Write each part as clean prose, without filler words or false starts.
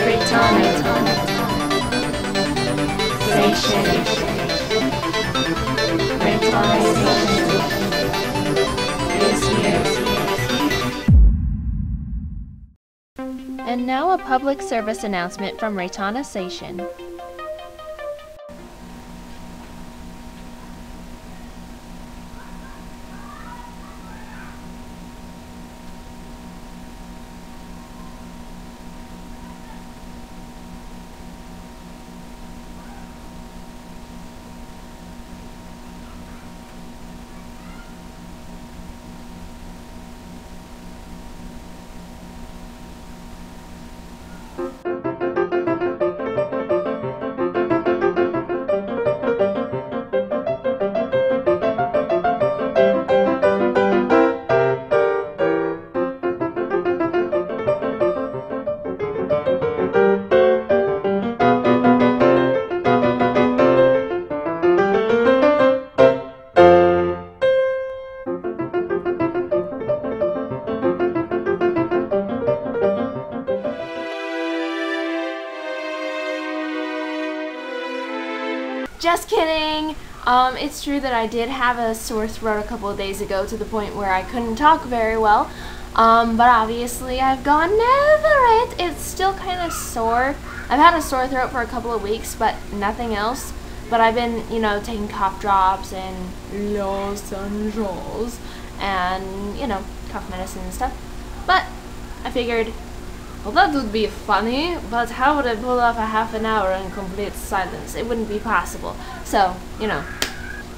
Reitanna, Seishin, Reitanna is here. And now a public service announcement from Reitanna Seishin. Just kidding! It's true that I did have a sore throat a couple of days ago to the point where I couldn't talk very well. But obviously I've gotten over it. It's still kind of sore. I've had a sore throat for a couple of weeks, but nothing else. But I've been, you know, taking cough drops and lozenges and, you know, cough medicine and stuff. But I figured, well, that would be funny, but how would I pull off a half an hour in complete silence? It wouldn't be possible. So, you know.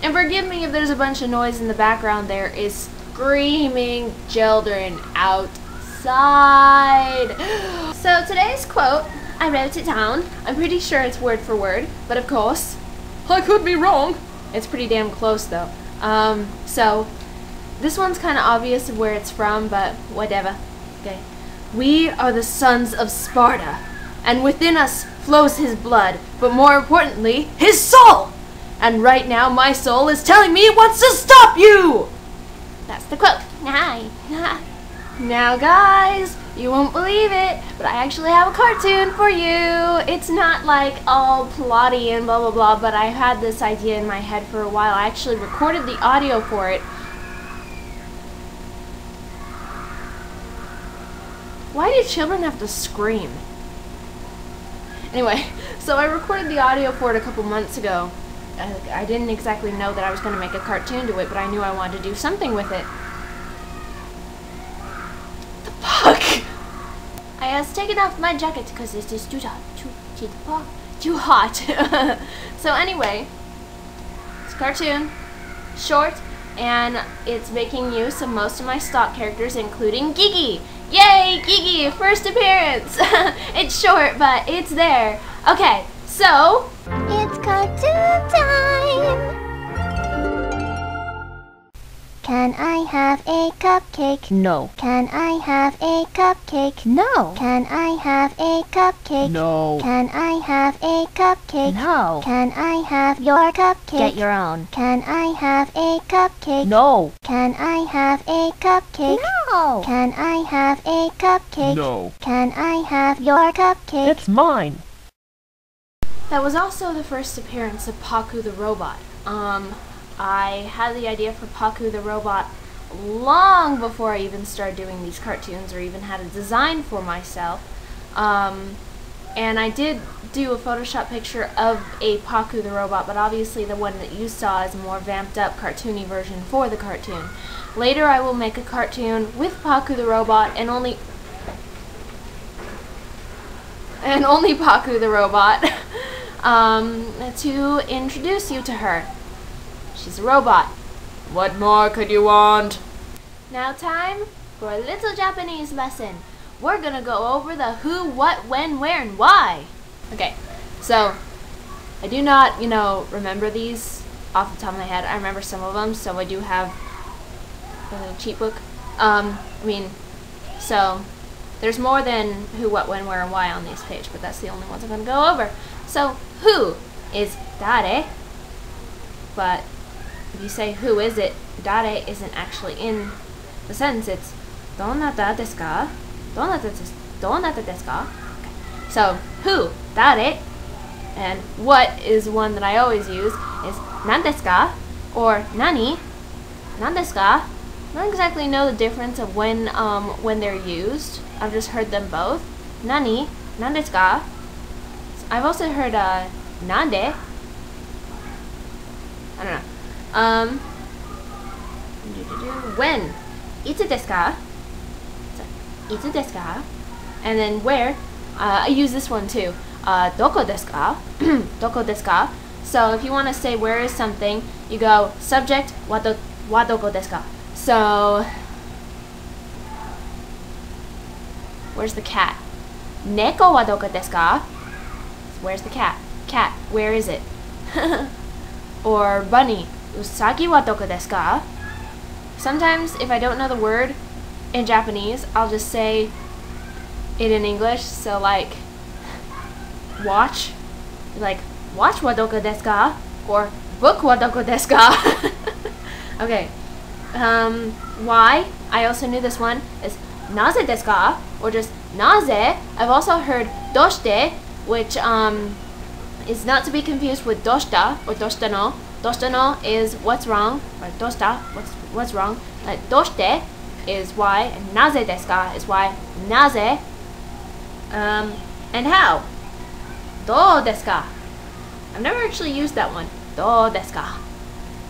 And forgive me if there's a bunch of noise in the background. There is screaming children outside. So today's quote, I wrote it down. I'm pretty sure it's word for word, but of course, I could be wrong. It's pretty damn close though. So this one's kind of obvious of where it's from, but whatever. Okay. We are the sons of Sparta, and within us flows his blood, but more importantly, his soul! And right now, my soul is telling me it wants to stop you! That's the quote. Hi. Now guys, you won't believe it, but I actually have a cartoon for you. It's not like all plotty and blah blah blah, but I had this idea in my head for a while. I actually recorded the audio for it. Why do children have to scream? Anyway, so I recorded the audio for it a couple months ago. I didn't exactly know that I was going to make a cartoon to it, but I knew I wanted to do something with it. The fuck? I has taken off my jacket because it is too hot. So anyway, it's a cartoon, short, and it's making use of most of my stock characters, including Gigi. Yay, Gigi, first appearance! It's short, but it's there. Okay, so... it's cartoon time! Can I have a cupcake? No. Can I have a cupcake? No. Can I have a cupcake? No. Can I have a cupcake? No. Can I have your cupcake? Get your own. Can I have a cupcake? No. Can I have a cupcake? No. Can I have a cupcake? No. Can I have your cupcake? It's mine. That was also the first appearance of Paku the robot. I had the idea for Paku the robot long before I even started doing these cartoons or even had a design for myself. And I did do a Photoshop picture of a Paku the robot, but obviously the one that you saw is a more vamped up cartoony version for the cartoon. Later I will make a cartoon with Paku the robot and only Paku the robot to introduce you to her. She's a robot. What more could you want? Now time for a little Japanese lesson. We're gonna go over the who, what, when, where, and why. Okay, so I do not, remember these off the top of my head. I remember some of them, so I do have a little cheat book. So there's more than who, what, when, where, and why on this page, but that's the only ones I'm gonna go over. So who is dare, but if you say who is it, dare isn't actually in the sentence, it's donata desu ka? Donata desu ka? Okay. So, who? Dare. And what is one that I always use is nan desu ka? Or nani? Nan desu ka? I don't exactly know the difference of when they're used. I've just heard them both. Nani? Nan desu ka? I've also heard nande. I don't know. When? Itsu desu ka? Itsu desu ka? And then where? I use this one too. Doko desu ka? Doko desu ka? So if you want to say where is something, you go subject wa doko desu ka? So where's the cat? Neko wa doko desu ka? Where's the cat? Cat, where is it? Or bunny, usagi wa doko desu ka? Sometimes if I don't know the word in Japanese, I'll just say it in English. So like watch, like watch wa doko desu ka? Or book wa doko desu ka? Okay. Why? I also knew this one is naze desu ka? Or just naze. I've also heard doshite, which is not to be confused with doshita or doshita no. Doshita no is what's wrong, or doshita, what's wrong. Doshite is why, and naze desu ka is why. Naze. And how? Do desu ka? I've never actually used that one. Do desu ka?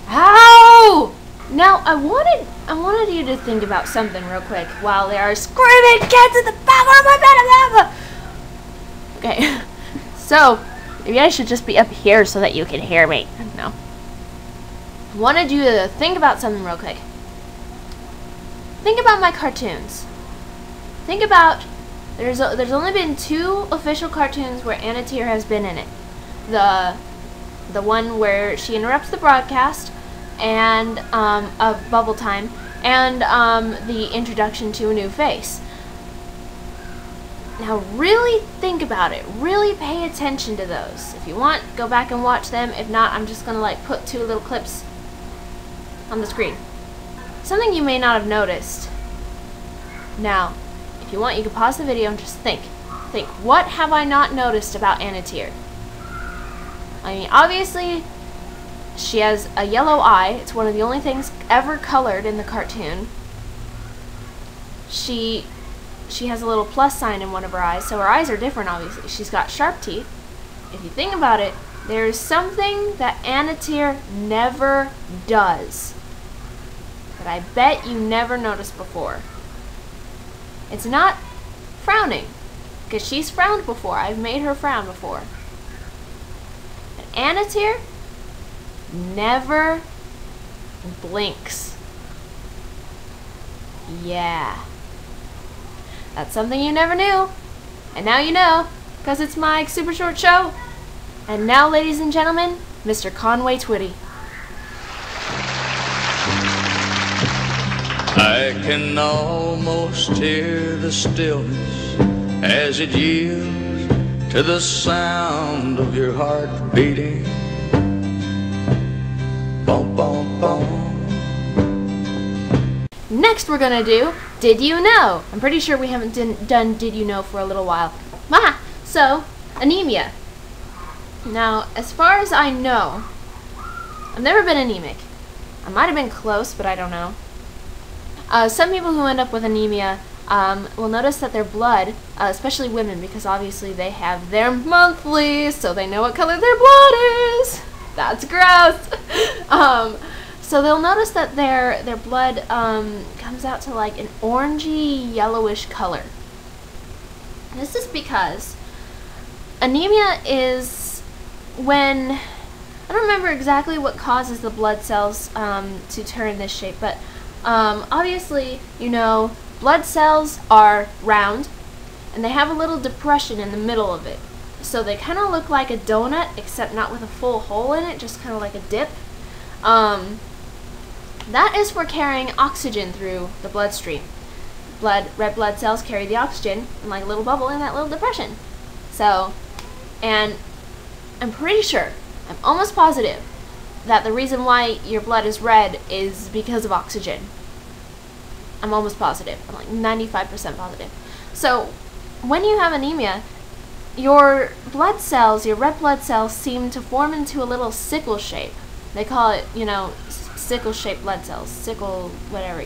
How? Now I wanted you to think about something real quick while there are screaming kids in the background of my bed. Okay, so maybe I should just be up here so that you can hear me. No. I wanted you to think about something real quick. Think about my cartoons. Think about there's only been 2 official cartoons where Anna Tier has been in it. The one where she interrupts the broadcast and of Bubble Time, and the introduction to a new face. Now really think about it. Really pay attention to those. If you want, go back and watch them. If not, I'm just gonna like put 2 little clips on the screen. Something you may not have noticed. Now, if you want, you can pause the video and just think. Think, what have I not noticed about Anna Tier? I mean, obviously, she has a yellow eye. It's one of the only things ever colored in the cartoon. She has a little plus sign in one of her eyes, so her eyes are different, obviously. She's got sharp teeth. If you think about it, there's something that Anna Tier never does that I bet you never noticed before. It's not frowning, because she's frowned before. I've made her frown before. And Anna Tier never blinks. Yeah. That's something you never knew. And now you know, because it's my super short show. And now, ladies and gentlemen, Mr. Conway Twitty. I can almost hear the stillness as it yields to the sound of your heart beating. Bum, bum, bum. Next we're gonna do Did You Know? I'm pretty sure we haven't done Did You Know for a little while. So, anemia. Now, as far as I know, I've never been anemic. I might have been close, but I don't know. Some people who end up with anemia will notice that their blood, especially women, because obviously they have their monthlies, so they know what color their blood is. That's gross. So they'll notice that their blood comes out to like an orangey yellowish color. And this is because anemia is when, I don't remember exactly what causes the blood cells to turn this shape, but obviously, you know, blood cells are round and they have a little depression in the middle of it. So they kind of look like a donut, except not with a full hole in it, just kind of like a dip. That is for carrying oxygen through the bloodstream. Red blood cells carry the oxygen in like a little bubble in that little depression. So, and I'm pretty sure, I'm almost positive, that the reason why your blood is red is because of oxygen. I'm almost positive. I'm like 95% positive. So when you have anemia, your blood cells, your red blood cells, seem to form into a little sickle shape. They call it, sickle-shaped blood cells. Sickle, whatever,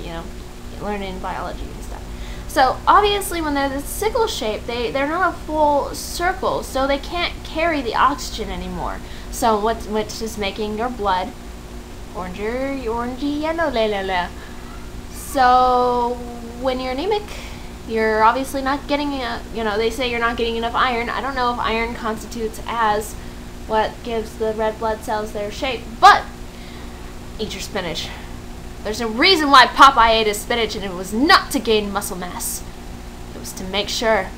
learning biology and stuff. So obviously when they're the sickle shape, they're not a full circle, so they can't carry the oxygen anymore. So which is making your blood orangey yellow. So when you're anemic, you're obviously not getting, they say you're not getting enough iron. I don't know if iron constitutes as what gives the red blood cells their shape, but eat your spinach. There's a reason why Popeye ate his spinach, and it was not to gain muscle mass. It was to make sure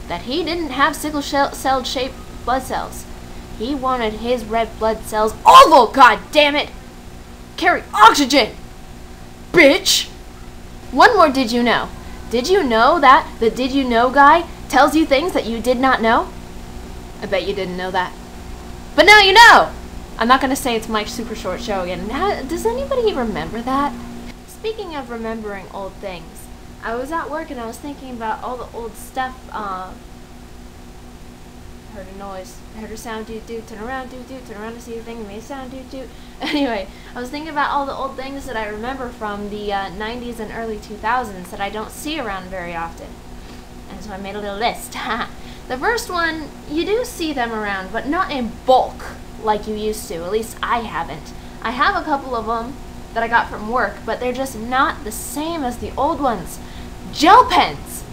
that he didn't have sickle-cell shaped blood cells. He wanted his red blood cells oval, god damn it! Carry oxygen! Bitch! One more did you know. Did you know that the did you know guy tells you things that you did not know? I bet you didn't know that. But now you know! I'm not going to say it's Mike's super short show again. Does anybody remember that? Speaking of remembering old things, I was at work and I was thinking about all the old stuff. I heard a noise. I heard a sound, doot, turn around to see a thing, it made a sound, doot. Anyway, I was thinking about all the old things that I remember from the 90s and early 2000s that I don't see around very often. And so I made a little list. The first one, you do see them around, but not in bulk like you used to. At least I haven't. I have a couple of them that I got from work, but they're just not the same as the old ones. Gel pens!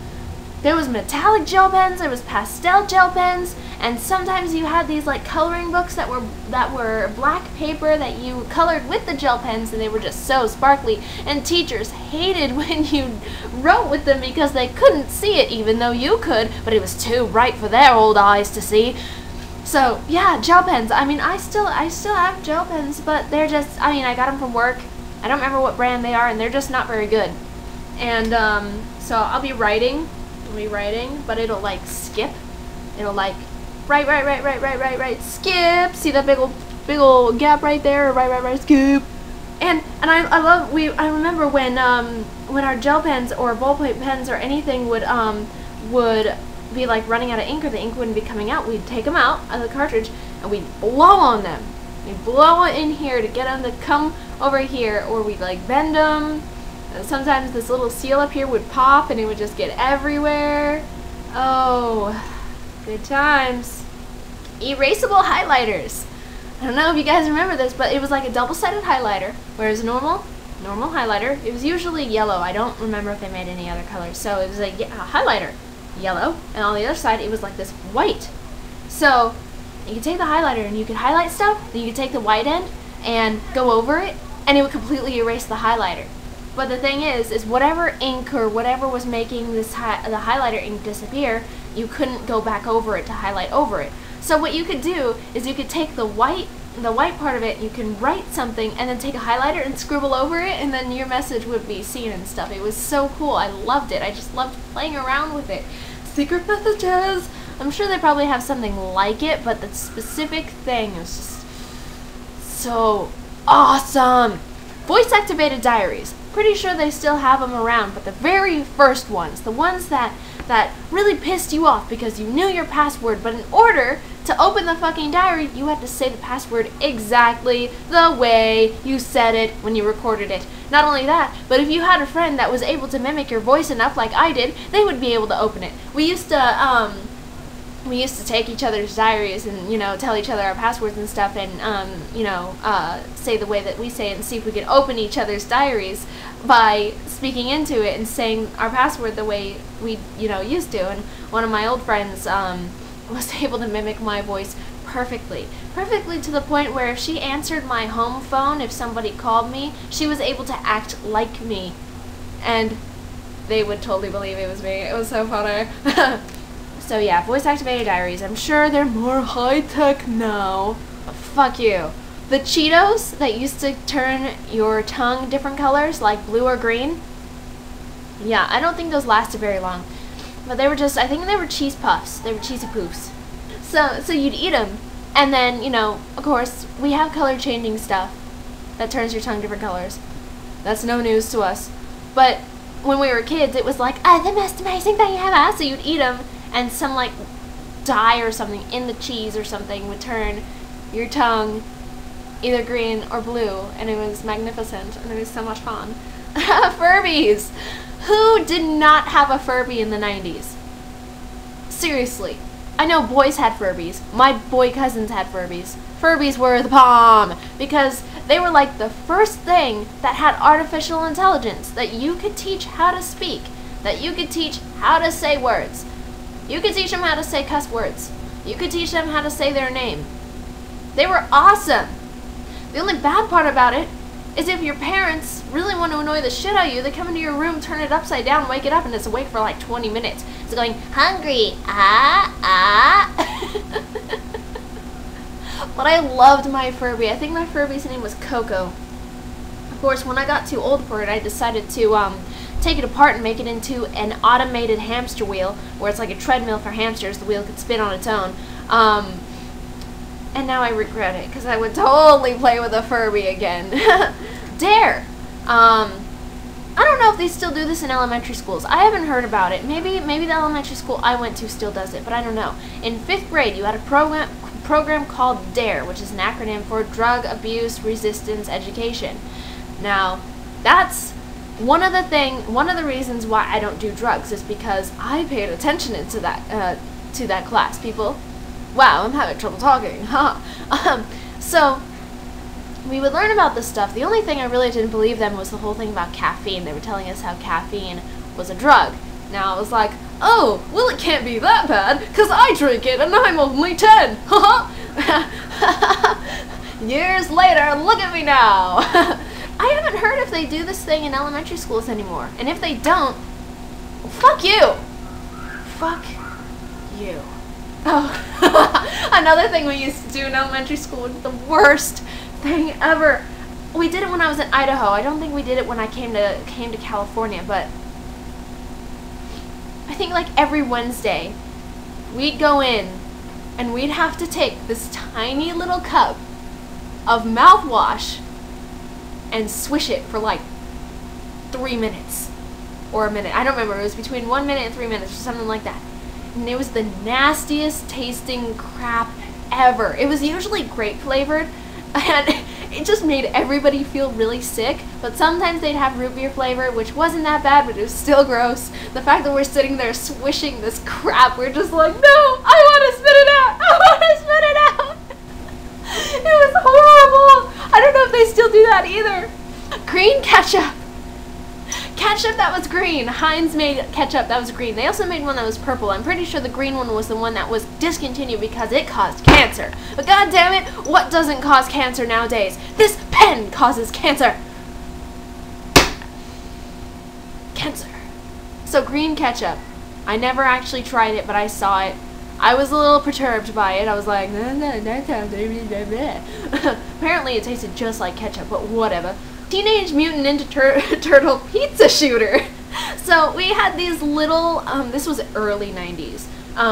There was metallic gel pens, there was pastel gel pens, and sometimes you had these like coloring books that were black paper that you colored with the gel pens, and they were just so sparkly, and teachers hated when you wrote with them because they couldn't see it even though you could, but it was too bright for their old eyes to see. So yeah, gel pens. I mean, I still have gel pens, but they're just, I got them from work. I don't remember what brand they are, and they're just not very good. And so I'll be writing, but it'll like skip. It'll like right, skip. See that big old gap right there? Right, skip. And I remember when our gel pens or ballpoint pens or anything would be like running out of ink, or the ink wouldn't be coming out, we'd take them out of the cartridge and we'd blow on them. We'd blow it in here to get them to come over here, or we'd like bend them. And sometimes this little seal up here would pop and it would just get everywhere. Oh, good times. Erasable highlighters. I don't know if you guys remember this, but it was like a double-sided highlighter, whereas normal highlighter, it was usually yellow. I don't remember if they made any other colors. So it was a highlighter, yellow, and on the other side it was like this white. So you could take the highlighter and you could highlight stuff, then you could take the white end and go over it, and it would completely erase the highlighter. But the thing is whatever ink or whatever was making the highlighter ink disappear, you couldn't go back over it to highlight over it. So what you could do is you could take the white part of it, you can write something and then take a highlighter and scribble over it, and then your message would be seen and stuff. It was so cool. I loved it. I just loved playing around with it. Secret messages! I'm sure they probably have something like it, but the specific thing is just so awesome. Voice-activated diaries. Pretty sure they still have them around, but the very first ones, the ones that really pissed you off because you knew your password, but in order to open the fucking diary, you had to say the password exactly the way you said it when you recorded it. Not only that, but if you had a friend that was able to mimic your voice enough like I did, they would be able to open it. We used to take each other's diaries and, tell each other our passwords and stuff, and, say the way that we say it and see if we could open each other's diaries by speaking into it and saying our password the way we, used to. And one of my old friends was able to mimic my voice perfectly to the point where if she answered my home phone, if somebody called me, she was able to act like me, and they would totally believe it was me. It was so funny. So yeah, voice-activated diaries. I'm sure they're more high-tech now. But fuck you. The Cheetos that used to turn your tongue different colors, like blue or green, yeah, I don't think those lasted very long. But they were just, I think they were cheese puffs. They were cheesy poofs. So you'd eat them, and then, of course, we have color-changing stuff that turns your tongue different colors. That's no news to us. But when we were kids, it was like, the most amazing thing ever. So you'd eat them, and some like dye or something in the cheese or something would turn your tongue either green or blue, and it was magnificent, and it was so much fun. Furbies! Who did not have a Furby in the 90s? Seriously. I know boys had Furbies. My boy cousins had Furbies. Furbies were the bomb because they were like the first thing that had artificial intelligence, that you could teach how to speak, that you could teach how to say words. You could teach them how to say cuss words. You could teach them how to say their name. They were awesome. The only bad part about it is if your parents really want to annoy the shit out of you, they come into your room, turn it upside down, wake it up, and it's awake for like 20 minutes. It's going, hungry, But I loved my Furby. I think my Furby's name was Coco. Of course, when I got too old for it, I decided to take it apart and make it into an automated hamster wheel, where it's like a treadmill for hamsters. The wheel could spin on its own. And now I regret it, because I would totally play with a Furby again. Dare! I don't know if they still do this in elementary schools. I haven't heard about it. Maybe the elementary school I went to still does it, but I don't know. In 5th grade, you had a program called DARE, which is an acronym for Drug Abuse Resistance Education. Now, that's one of the reasons why I don't do drugs is because I paid attention to that class, people. Wow, I'm having trouble talking, huh? So, we would learn about this stuff. The only thing I really didn't believe then was the whole thing about caffeine. They were telling us how caffeine was a drug. Now, I was like, oh, well, it can't be that bad, because I drink it and I'm only 10. Years later, look at me now. I haven't heard if they do this thing in elementary schools anymore. And if they don't, well, fuck you. Fuck you. Oh, another thing we used to do in elementary school was the worst thing ever. We did it when I was in Idaho. I don't think we did it when I came to California, but I think like every Wednesday we'd go in and we'd have to take this tiny little cup of mouthwash and swish it for like 3 minutes or a minute. I don't remember. It was between 1 minute and 3 minutes or something like that. And it was the nastiest tasting crap ever. It was usually grape flavored, and it just made everybody feel really sick. But sometimes they'd have root beer flavor, which wasn't that bad, but it was still gross. The fact that we're sitting there swishing this crap, we're just like, no, I want to spit it out. I want to spit it out. It was horrible. I don't know if they still do that either. Green ketchup. Ketchup that was green. Heinz made ketchup that was green. They also made one that was purple. I'm pretty sure the green one was the one that was discontinued because it caused cancer. But god damn it, what doesn't cause cancer nowadays? This pen causes cancer. Cancer. So green ketchup. I never actually tried it, but I saw it. I was a little perturbed by it. I was like, that sounds apparently it tasted just like ketchup, but whatever. Teenage Mutant Ninja Turtle pizza shooter. So we had these little, this was early 90s.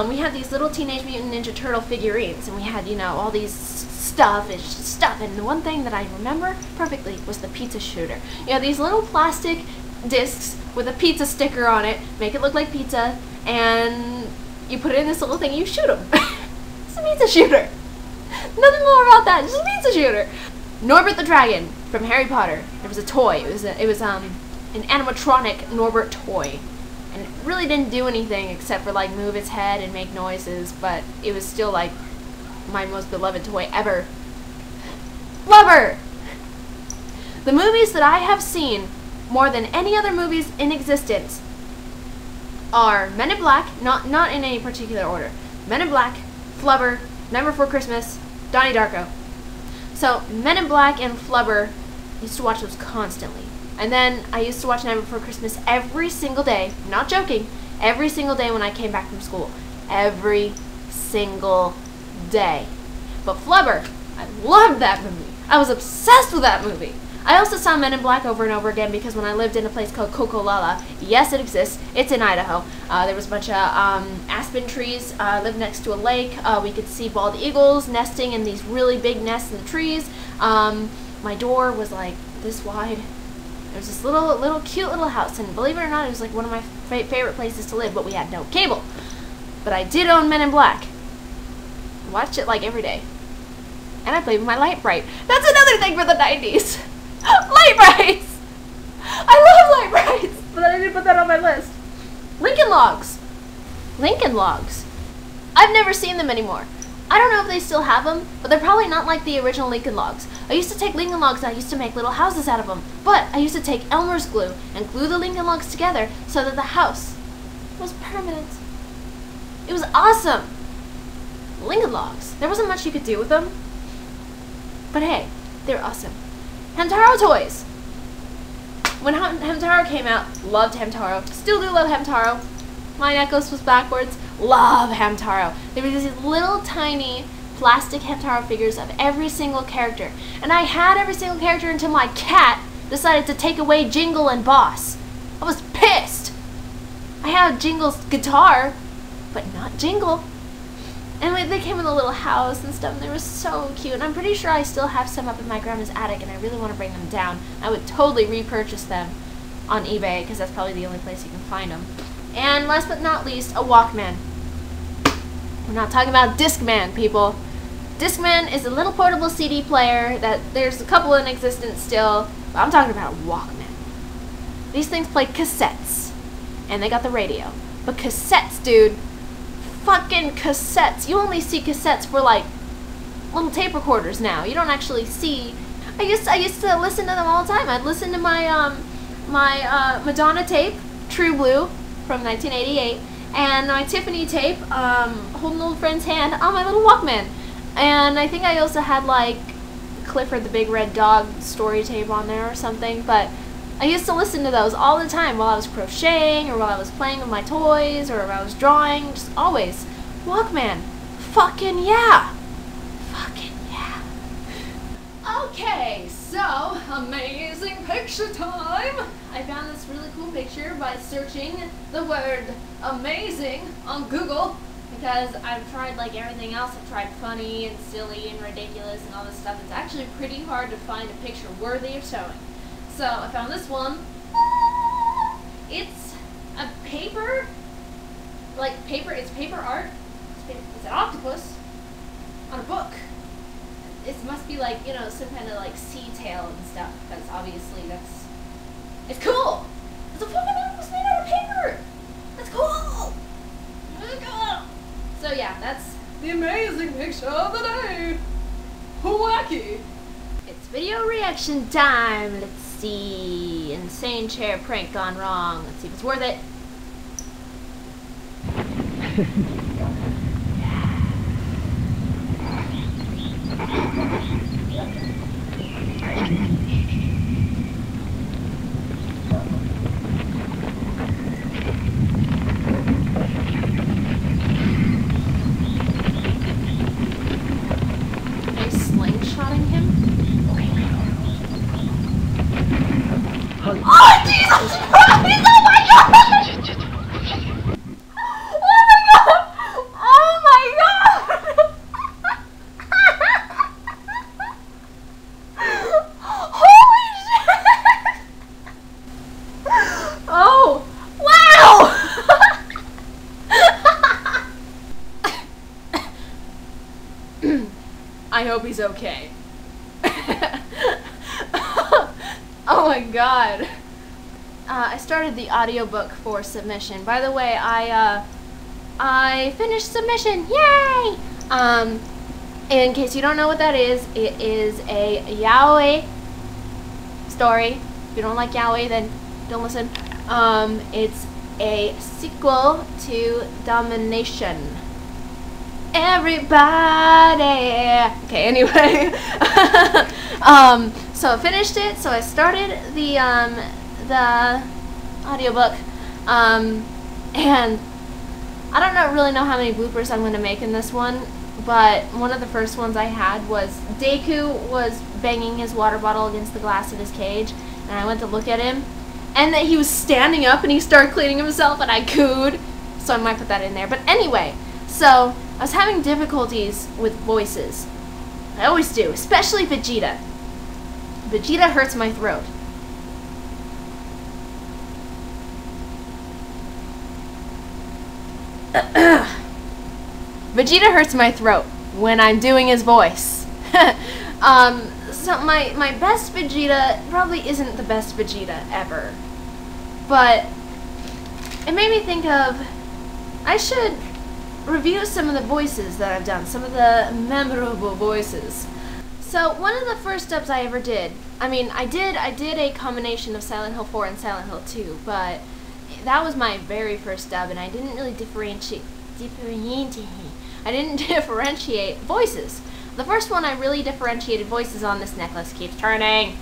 We had these little Teenage Mutant Ninja Turtle figurines, and we had, you know, all these stuff, and the one thing that I remember perfectly was the pizza shooter. You know, these little plastic discs with a pizza sticker on it, make it look like pizza, and you put it in this little thing, you shoot them. It's a pizza shooter. Nothing more about that, just a pizza shooter. Norbert the Dragon from Harry Potter. It was a toy. It was an animatronic Norbert toy, and it really didn't do anything except for like move its head and make noises. But it was still like my most beloved toy ever. Flubber. The movies that I have seen more than any other movies in existence are Men in Black, not in any particular order. Men in Black, Flubber, Nightmare Before Christmas, Donnie Darko. So, Men in Black and Flubber, I used to watch those constantly. And then I used to watch Nightmare Before Christmas every single day, not joking, every single day when I came back from school. Every single day. But Flubber, I loved that movie. I was obsessed with that movie. I also saw Men in Black over and over again because when I lived in a place called Kokolala, yes, it exists, it's in Idaho. There was a bunch of aspen trees, lived next to a lake. We could see bald eagles nesting in these really big nests in the trees. My door was like this wide. There was this little cute little house, and believe it or not, it was like one of my favorite places to live, but we had no cable. But I did own Men in Black. Watched it like every day. And I played with my light bright. That's another thing for the 90s. Light brights! I love light brights! But I didn't put that on my list. Lincoln Logs. Lincoln Logs. I've never seen them anymore. I don't know if they still have them, but they're probably not like the original Lincoln Logs. I used to take Lincoln Logs and I used to make little houses out of them. But I used to take Elmer's glue and glue the Lincoln Logs together so that the house was permanent. It was awesome. Lincoln Logs. There wasn't much you could do with them. But hey, they're awesome. Hamtaro toys. When Hamtaro came out, loved Hamtaro. Still do love Hamtaro. My necklace was backwards. Love Hamtaro. There were these little tiny plastic Hamtaro figures of every single character. And I had every single character until my cat decided to take away Jingle and Boss. I was pissed. I had Jingle's guitar, but not Jingle. And they came in a little house and stuff, and they were so cute. And I'm pretty sure I still have some up in my grandma's attic, and I really want to bring them down. I would totally repurchase them on eBay, because that's probably the only place you can find them. And last but not least, a Walkman. We're not talking about Discman, people. Discman is a little portable CD player that there's a couple in existence still, but I'm talking about a Walkman. These things play cassettes, and they got the radio. But cassettes, dude. Fucking cassettes. You only see cassettes for like little tape recorders now. You don't actually see. I used to listen to them all the time. I'd listen to my Madonna tape, True Blue, from 1988, and my Tiffany tape, Holding an Old Friend's Hand, on my little Walkman. And I think I also had like Clifford the Big Red Dog story tape on there or something. But I used to listen to those all the time while I was crocheting, or while I was playing with my toys, or while I was drawing, just always. Walkman. Fucking yeah. Fucking yeah. Okay, so, amazing picture time. I found this really cool picture by searching the word amazing on Google, because I've tried like everything else. I've tried funny and silly and ridiculous and all this stuff. It's actually pretty hard to find a picture worthy of showing. So I found this one. It's a paper, it's paper art. It's an octopus on a book. It must be like, you know, some kind of like sea tail and stuff, because obviously it's cool. It's a fucking octopus made out of paper. That's cool. That's cool. So yeah, that's the amazing picture of the day. Wacky. It's video reaction time. Let's see. Insane chair prank gone wrong. Let's see if it's worth it. Are they slingshotting him? Oh, Jesus Christ! Oh my God! Oh my God! Oh my God! Holy shit! Oh, wow! I hope he's okay. Oh my God. I started the audiobook for submission. By the way, I finished submission. Yay! In case you don't know what that is, it is a yaoi story. If you don't like yaoi, then don't listen. It's a sequel to Domination. Everybody. Okay, anyway. So I finished it, so I started the audiobook, and I don't really know how many bloopers I'm going to make in this one, but one of the first ones I had was Deku was banging his water bottle against the glass of his cage, and I went to look at him, and that he was standing up and he started cleaning himself, and I cooed, so I might put that in there. But anyway, so I was having difficulties with voices. I always do, especially Vegeta. Vegeta hurts my throat. Vegeta hurts my throat when I'm doing his voice. So my best Vegeta probably isn't the best Vegeta ever. But it made me think of, I should review some of the voices that I've done, some of the memorable voices. So one of the first dubs I ever did, I mean, I did a combination of Silent Hill 4 and Silent Hill 2, but that was my very first dub, and I didn't really differentiate voices. The first one I really differentiated voices on, this necklace keeps turning,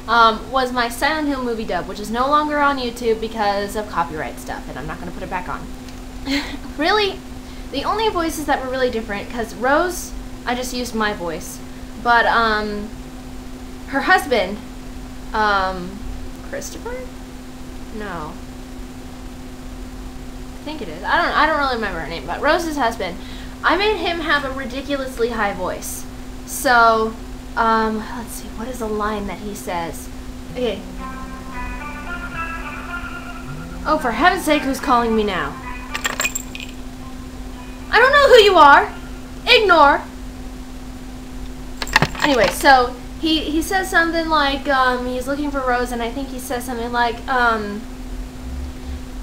was my Silent Hill movie dub, which is no longer on YouTube because of copyright stuff, and I'm not going to put it back on. Really, the only voices that were really different, because Rose, I just used my voice, but her husband, Christopher? No. I think it is. I don't really remember her name, but Rose's husband, I made him have a ridiculously high voice. So, let's see, what is a line that he says? Okay. Oh, for heaven's sake, who's calling me now? I don't know who you are! Ignore! Anyway, so, he says something like, he's looking for Rose, and I think he says something like,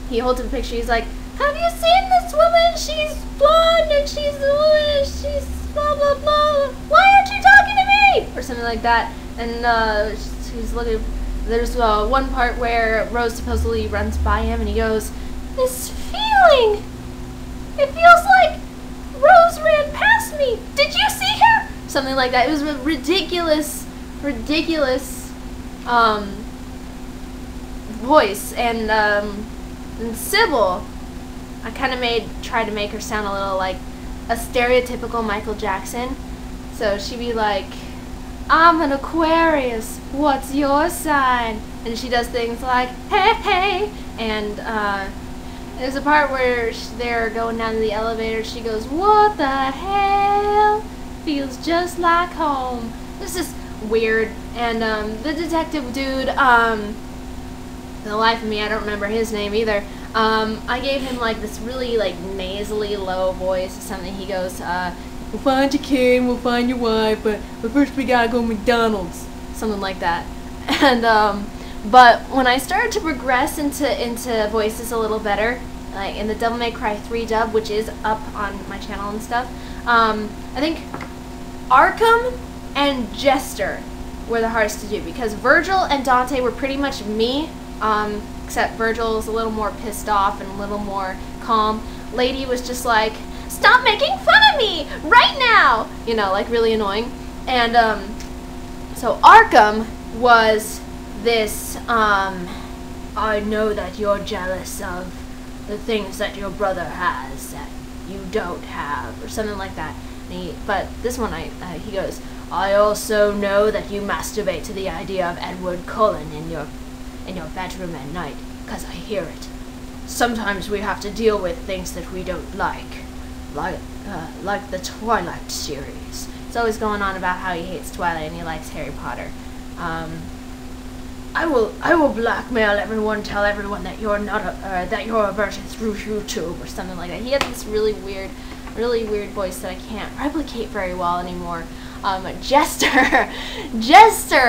he holds up a picture, he's like, have you seen this woman? She's blonde and she's a woman and she's blah blah blah. Why aren't you talking to me? Or something like that. And she's looking. There's one part where Rose supposedly runs by him and he goes, "This feeling. It feels like Rose ran past me. Did you see her?" Something like that. It was a ridiculous voice. And Sybil, I kind of tried to make her sound a little like a stereotypical Michael Jackson. So she'd be like, I'm an Aquarius, what's your sign? And she does things like, hey, hey. And there's a part where they're going down to the elevator. She goes, what the hell? Feels just like home. This is weird. And the detective dude, for the life of me, I don't remember his name either. I gave him like this really like nasally low voice or something. He goes, we'll find your kid, we'll find your wife, but first we gotta go to McDonald's. Something like that. And but when I started to progress into voices a little better, like in the Devil May Cry 3 dub, which is up on my channel and stuff, I think Arkham and Jester were the hardest to do, because Virgil and Dante were pretty much me, except Virgil was a little more pissed off and a little more calm. Lady was just like, stop making fun of me right now! You know, like really annoying. And so Arkham was this, I know that you're jealous of the things that your brother has that you don't have, or something like that. But this one, he goes, I also know that you masturbate to the idea of Edward Cullen in your bedroom at night, because I hear it. Sometimes we have to deal with things that we don't like the Twilight series. It's always going on about how he hates Twilight and he likes Harry Potter. I will blackmail everyone, tell everyone that you're not that you're a virgin through YouTube, or something like that. He had this really weird voice that I can't replicate very well anymore. Jester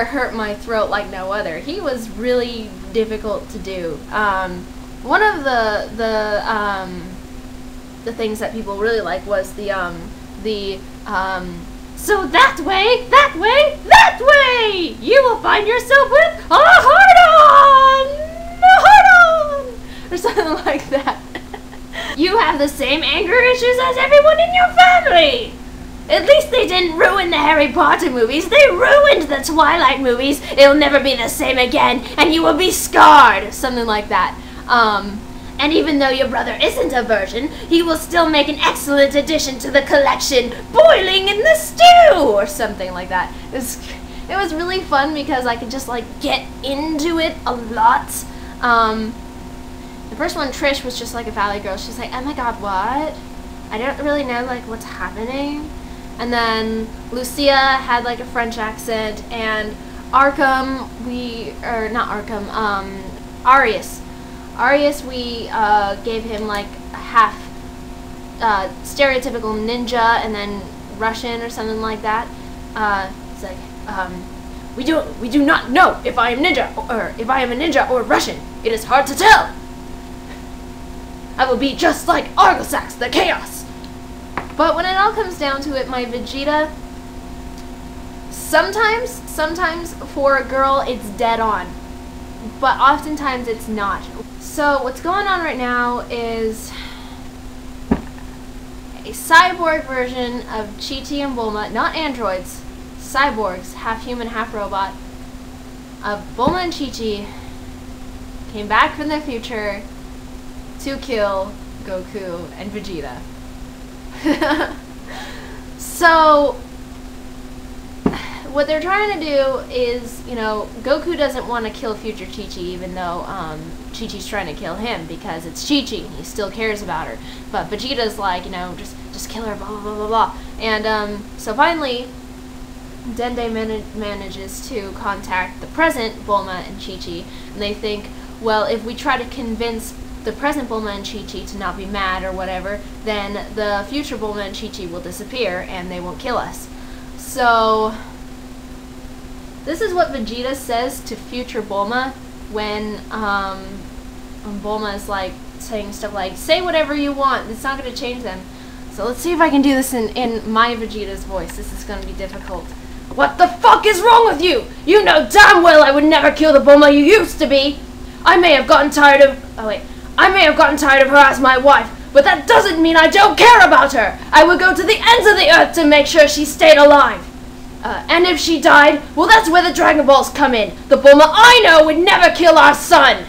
hurt my throat like no other. He was really difficult to do. One of the things that people really like was so that way, you will find yourself with a hard-on, or something like that. You have the same anger issues as everyone in your family. At least they didn't ruin the Harry Potter movies. They ruined the Twilight movies. It'll never be the same again, and you will be scarred. Something like that. And even though your brother isn't a virgin, he will still make an excellent addition to the collection, boiling in the stew, or something like that. It was really fun because I could just like get into it a lot. The first one, Trish, was just like a valley girl. She's like, oh my god, what? I don't really know like what's happening. And then Lucia had like a French accent, and Arkham, Arius, we gave him like half stereotypical ninja and then Russian or something like that. It's like, we do not know if I am ninja or if I am a ninja or Russian. It is hard to tell. I will be just like Argosax, the Chaos. But when it all comes down to it, my Vegeta, sometimes for a girl it's dead on, but oftentimes it's not. So what's going on right now is a cyborg version of Chi-Chi and Bulma, not androids, cyborgs, half human, half robot, of Bulma and Chi-Chi came back from the future to kill Goku and Vegeta. So what they're trying to do is, you know, Goku doesn't want to kill future Chi-Chi, even though Chi-Chi's trying to kill him because it's Chi-Chi and he still cares about her. But Vegeta's like, you know, just kill her, blah, blah, blah, blah, blah. And so finally, Dende manages to contact the present Bulma and Chi-Chi, and they think, well, if we try to convince the present Bulma and Chi-Chi to not be mad or whatever, then the future Bulma and Chi-Chi will disappear and they won't kill us. So this is what Vegeta says to future Bulma when Bulma is like saying stuff like, say whatever you want, it's not going to change them. So let's see if I can do this in my Vegeta's voice. This is going to be difficult. What the fuck is wrong with you? You know damn well I would never kill the Bulma you used to be. I may have gotten tired of her as my wife, but that doesn't mean I don't care about her. I would go to the ends of the earth to make sure she stayed alive. And if she died, well, that's where the Dragon Balls come in. The Bulma I know would never kill our son.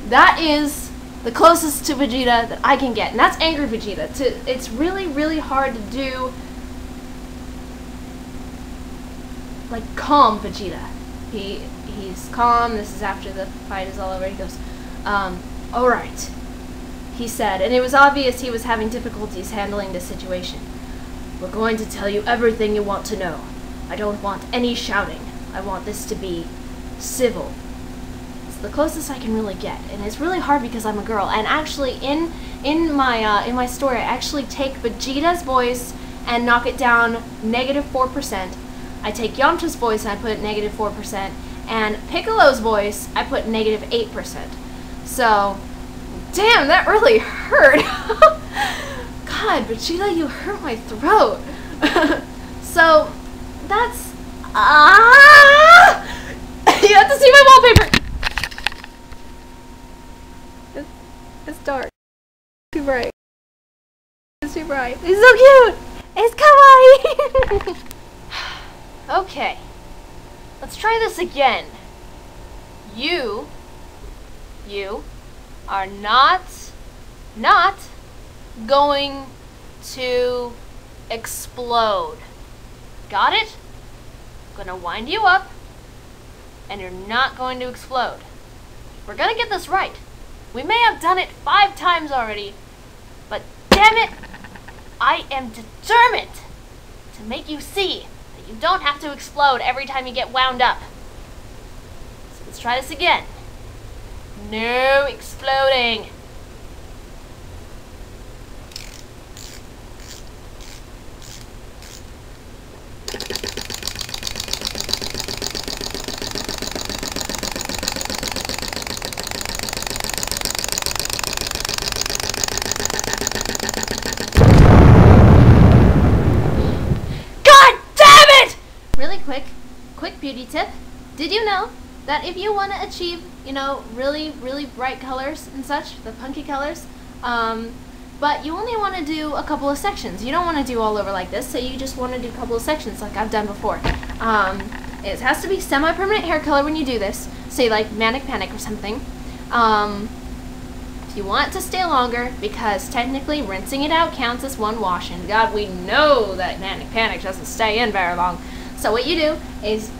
That is the closest to Vegeta that I can get, and that's angry Vegeta. It's really, really hard to do, like, calm Vegeta. He's calm. This is after the fight is all over. He goes, alright, he said, and it was obvious he was having difficulties handling the situation. We're going to tell you everything you want to know. I don't want any shouting. I want this to be civil. It's the closest I can really get, and it's really hard because I'm a girl. And actually, in my story, I actually take Vegeta's voice and knock it down -4%. I take Yamcha's voice and I put it -4%, and Piccolo's voice I put -8%. So, damn, that really hurt. God, Vegeta, you hurt my throat. So, that's... You have to see my wallpaper! It's dark. Too bright. It's too bright. It's so cute! It's kawaii! Okay. Let's try this again. You are not going to explode. Got it? I'm gonna wind you up, and you're not going to explode. We're gonna get this right. We may have done it 5 times already, but damn it, I am determined to make you see that you don't have to explode every time you get wound up. So let's try this again. No exploding. Quick beauty tip. Did you know that if you want to achieve, you know, really, really bright colors and such, the punky colors, but you only want to do a couple of sections. You don't want to do all over like this, so you just want to do a couple of sections like I've done before. It has to be semi-permanent hair color when you do this, say like Manic Panic or something. If you want it to stay longer, because technically rinsing it out counts as one wash, and God, we know that Manic Panic doesn't stay in very long. So what you do is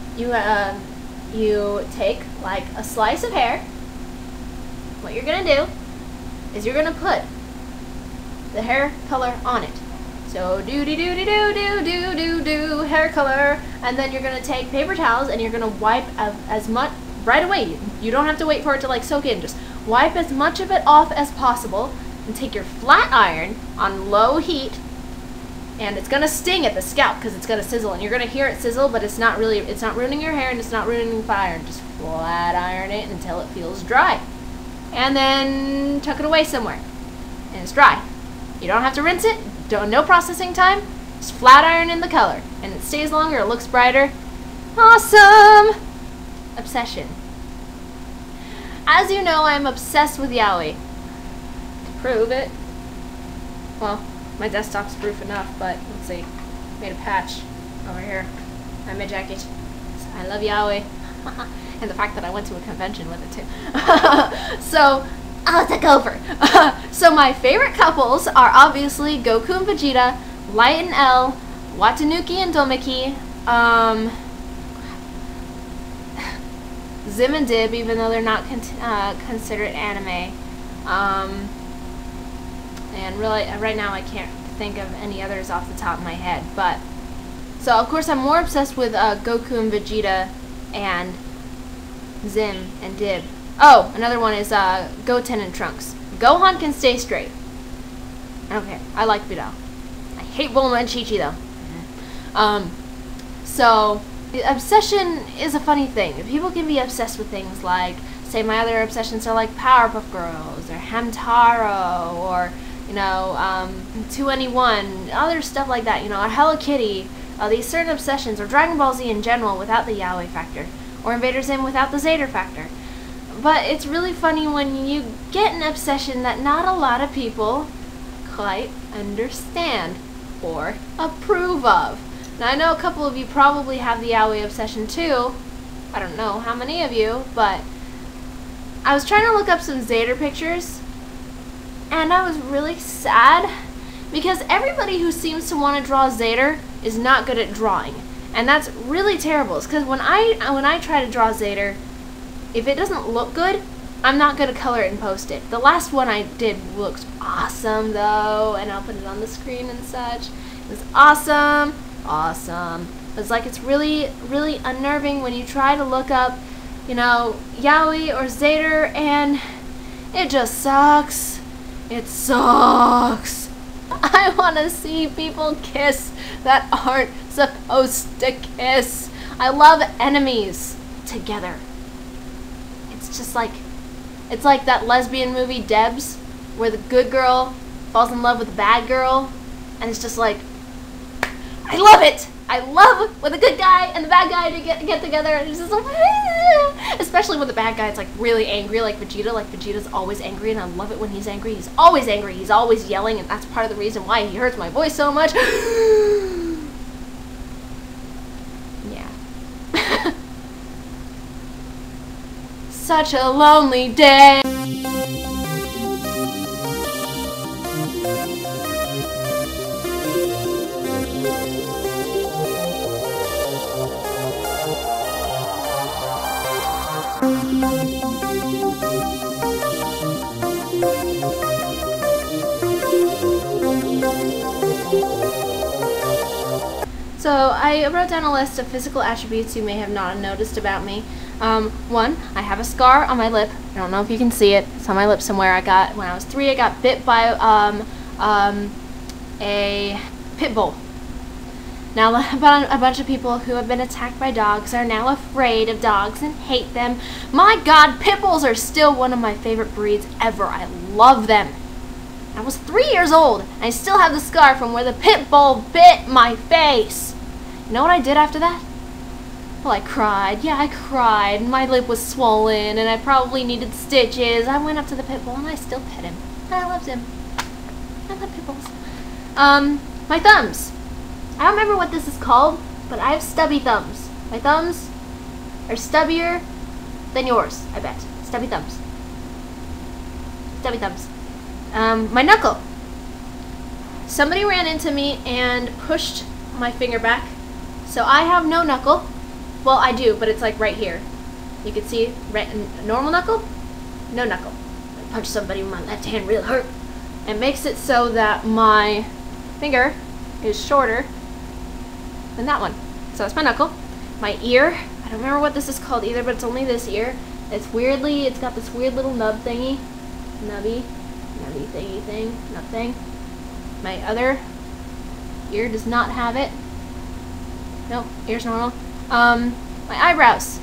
you take like a slice of hair. What you're gonna do is you're gonna put the hair color on it. So do hair color, and then you're gonna take paper towels and you're gonna wipe as much right away. You don't have to wait for it to like soak in. Just wipe as much of it off as possible, and take your flat iron on low heat, and it's gonna sting at the scalp because it's gonna sizzle, and you're gonna hear it sizzle, but it's not ruining your hair and it's not ruining the flat iron. Just flat iron it until it feels dry, and then tuck it away somewhere, and it's dry. You don't have to rinse it. No processing time. Just flat iron in the color, and it stays longer. It looks brighter. Awesome. Obsession. As you know, I'm obsessed with yaoi. To prove it, well, my desktop's proof enough, but let's see. Made a patch over here on my jacket. I love yaoi. And the fact that I went to a convention with it too. So, it's a gopher. So my favorite couples are obviously Goku and Vegeta, Light and L, Watanuki and Domeki, Zim and Dib, even though they're not considered anime. And really, right now I can't think of any others off the top of my head. But so of course I'm more obsessed with Goku and Vegeta and Zim and Dib. Oh, another one is Goten and Trunks. Gohan can stay straight. Okay, I like Vidal. I hate Bulma and Chi-Chi though. So obsession is a funny thing. People can be obsessed with things like, say, my other obsessions are like Powerpuff Girls or Hamtaro or, you know, 2NE1, other stuff like that, you know, or Hello Kitty, these certain obsessions, or Dragon Ball Z in general without the yaoi factor, or Invader Zim without the Zeta factor. But it's really funny when you get an obsession that not a lot of people quite understand or approve of. Now, I know a couple of you probably have the yaoi obsession too. I don't know how many of you, but I was trying to look up some Zeta pictures, and I was really sad because everybody who seems to want to draw Zeta is not good at drawing, and that's really terrible. Because when I try to draw Zeta, if it doesn't look good, I'm not going to color it and post it. The last one I did looked awesome though, and I'll put it on the screen and such. It was awesome. Awesome. It's like, it's really, really unnerving when you try to look up, you know, yaoi or Zeta, and it just sucks. It sucks. I want to see people kiss that aren't supposed to kiss. I love enemies together. It's just like, it's like that lesbian movie Debs, where the good girl falls in love with the bad girl, and it's just like, I love it! I love when the good guy and the bad guy to get together, and it's just like, especially when the bad guy is like really angry, like Vegeta. Like, Vegeta's always angry, and I love it when he's angry. He's always angry. He's always yelling, and that's part of the reason why he hurts my voice so much. Yeah. Such a lonely day. So I wrote down a list of physical attributes you may have not noticed about me. One, I have a scar on my lip. I don't know if you can see it. It's on my lip somewhere. When I was 3, I got bit by a pit bull. Now, a bunch of people who have been attacked by dogs are now afraid of dogs and hate them. My God, pit bulls are still one of my favorite breeds ever. I love them. I was 3 years old, and I still have the scar from where the pit bull bit my face. You know what I did after that? Well, I cried. Yeah, I cried. My lip was swollen, and I probably needed stitches. I went up to the pit bull, and I still pet him. I loved him. I love pit bulls. My thumbs. I don't remember what this is called, but I have stubby thumbs. My thumbs are stubbier than yours, I bet. Stubby thumbs. Stubby thumbs. My knuckle. Somebody ran into me and pushed my finger back. So I have no knuckle. Well, I do, but it's like right here. You can see normal knuckle, no knuckle. I punched somebody with my left hand real hurt. It makes it so that my finger is shorter than that one. So that's my knuckle. My ear, I don't remember what this is called either, but it's only this ear. It's got this weird little nub thingy. Nubby. anything, nothing. My other ear does not have it. Nope, ear's normal. My eyebrows.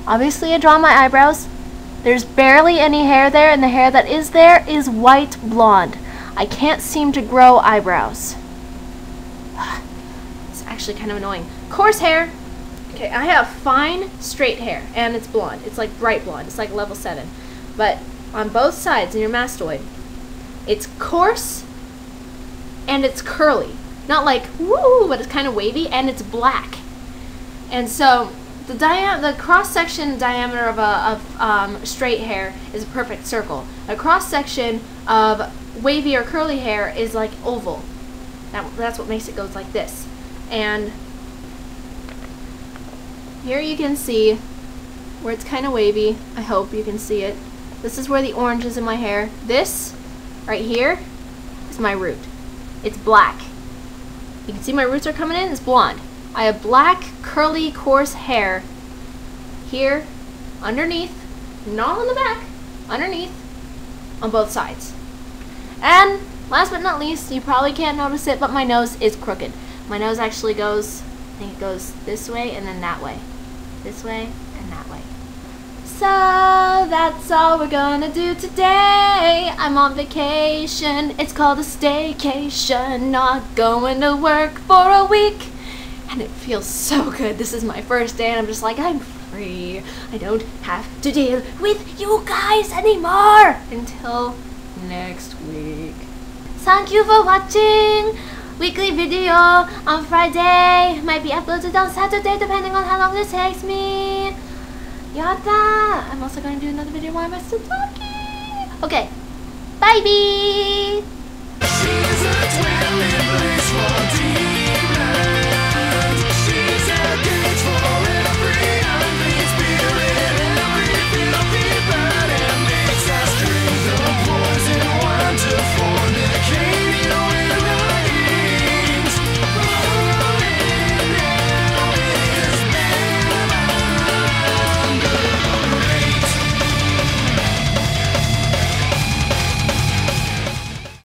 Obviously I draw my eyebrows. There's barely any hair there, and the hair that is there is white blonde. I can't seem to grow eyebrows. It's actually kind of annoying. Coarse hair. Okay, I have fine, straight hair, and it's blonde. It's like bright blonde. It's like level 7. But on both sides in your mastoid, it's coarse and it's curly. Not like, woo, but it's kind of wavy, and it's black. And so the cross-section diameter of straight hair is a perfect circle. A cross-section of wavy or curly hair is like oval. That's what makes it go like this. And here you can see where it's kind of wavy. I hope you can see it. This is where the orange is in my hair. This right here is my root. It's black. You can see my roots are coming in. It's blonde. I have black, curly, coarse hair here, underneath, not on the back, underneath, on both sides. And last but not least, you probably can't notice it, but my nose is crooked. My nose actually goes, I think it goes this way and then that way. This way and that way. So that's all we're gonna do today. I'm on vacation. It's called a staycation. Not going to work for a week. And it feels so good. This is my first day and I'm just like, I'm free. I don't have to deal with you guys anymore until next week. Thank you for watching. Weekly video on Friday. Might be uploaded on Saturday depending on how long this takes me. Yada! I'm also going to do another video while I'm still talking. Okay. Bye-bye!